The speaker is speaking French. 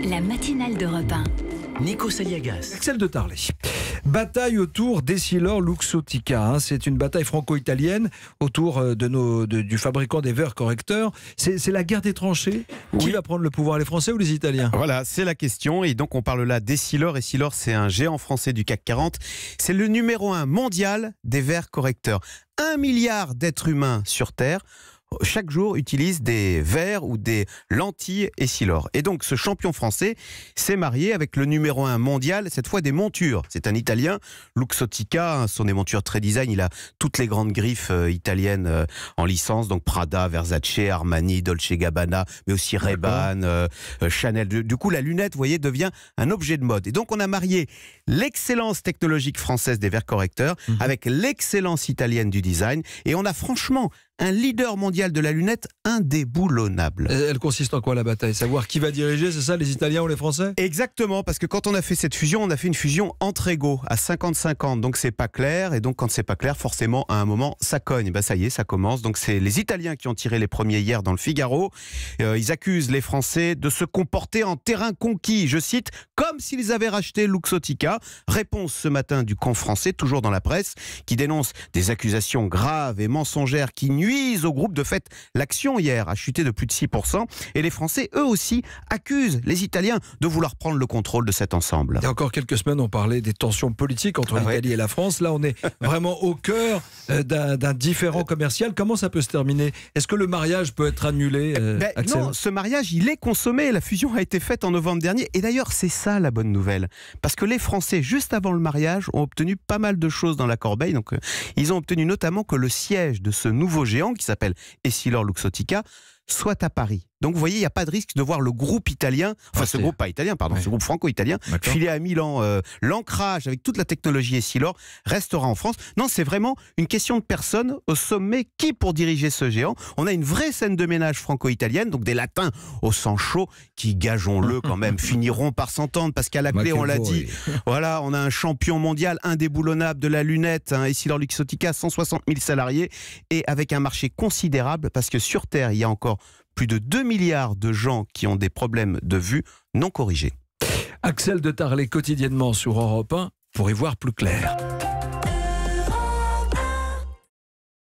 La matinale d'Europe 1. Nico Saliagas. Axel de Tarlé. Bataille autour d'Essilor-Luxottica. C'est une bataille franco-italienne autour du fabricant des verres correcteurs. C'est la guerre des tranchées. Qui va prendre le pouvoir, les Français ou les Italiens? Voilà, c'est la question. Et donc on parle là d'Essilor. Essilor, c'est un géant français du CAC 40. C'est le numéro 1 mondial des verres correcteurs. 1 milliard d'êtres humains sur Terre chaque jour utilisent des verres ou des lentilles Essilor. Et donc ce champion français s'est marié avec le numéro 1 mondial, cette fois des montures. C'est un Italien, Luxottica, sont des montures très design. Il a toutes les grandes griffes italiennes en licence, donc Prada, Versace, Armani, Dolce Gabbana, mais aussi Ray-Ban, Chanel. Du coup, la lunette, vous voyez, devient un objet de mode. Et donc on a marié l'excellence technologique française des verres correcteurs avec l'excellence italienne du design. Et on a franchement un leader mondial de la lunette indéboulonnable. Elle consiste en quoi la bataille? Savoir qui va diriger, c'est ça, les Italiens ou les Français? Exactement, parce que quand on a fait cette fusion, on a fait une fusion entre égaux, à 50-50, donc c'est pas clair, et donc quand c'est pas clair, forcément, à un moment, ça cogne. Ça y est, ça commence. Donc c'est les Italiens qui ont tiré les premiers hier dans le Figaro. Ils accusent les Français de se comporter en terrain conquis, je cite, comme s'ils avaient racheté Luxottica. Réponse ce matin du camp français, toujours dans la presse, qui dénonce des accusations graves et mensongères qui nuisent au groupe. De fait, l'action hier a chuté de plus de 6%, et les Français, eux aussi, accusent les Italiens de vouloir prendre le contrôle de cet ensemble. Il y a encore quelques semaines, on parlait des tensions politiques entre l'Italie et la France. Là, on est vraiment au cœur d'un différend commercial. Comment ça peut se terminer? Est-ce que le mariage peut être annulé, Axel? Non, ce mariage, il est consommé. La fusion a été faite en novembre dernier. Et d'ailleurs, c'est ça la bonne nouvelle. Parce que les Français, juste avant le mariage, ont obtenu pas mal de choses dans la corbeille. Donc, ils ont obtenu notamment que le siège de ce nouveau géant, qui s'appelle Essilor-Luxottica, soit à Paris. Donc vous voyez, il n'y a pas de risque de voir le groupe italien, ce groupe pas italien, pardon, ce groupe franco-italien, filer à Milan. L'ancrage avec toute la technologie Essilor restera en France. Non, c'est vraiment une question de personne au sommet. Qui pour diriger ce géant? On a une vraie scène de ménage franco-italienne, donc des latins au sang chaud qui, gageons-le quand même, finiront par s'entendre, parce qu'à la clé, on l'a dit, voilà, on a un champion mondial indéboulonnable de la lunette, Essilor-Luxottica, 160 000 salariés, et avec un marché considérable, parce que sur Terre, il y a encore plus de 2 milliards de gens qui ont des problèmes de vue non corrigés. Axel de Tarlé, quotidiennement sur Europe 1, pour y voir plus clair.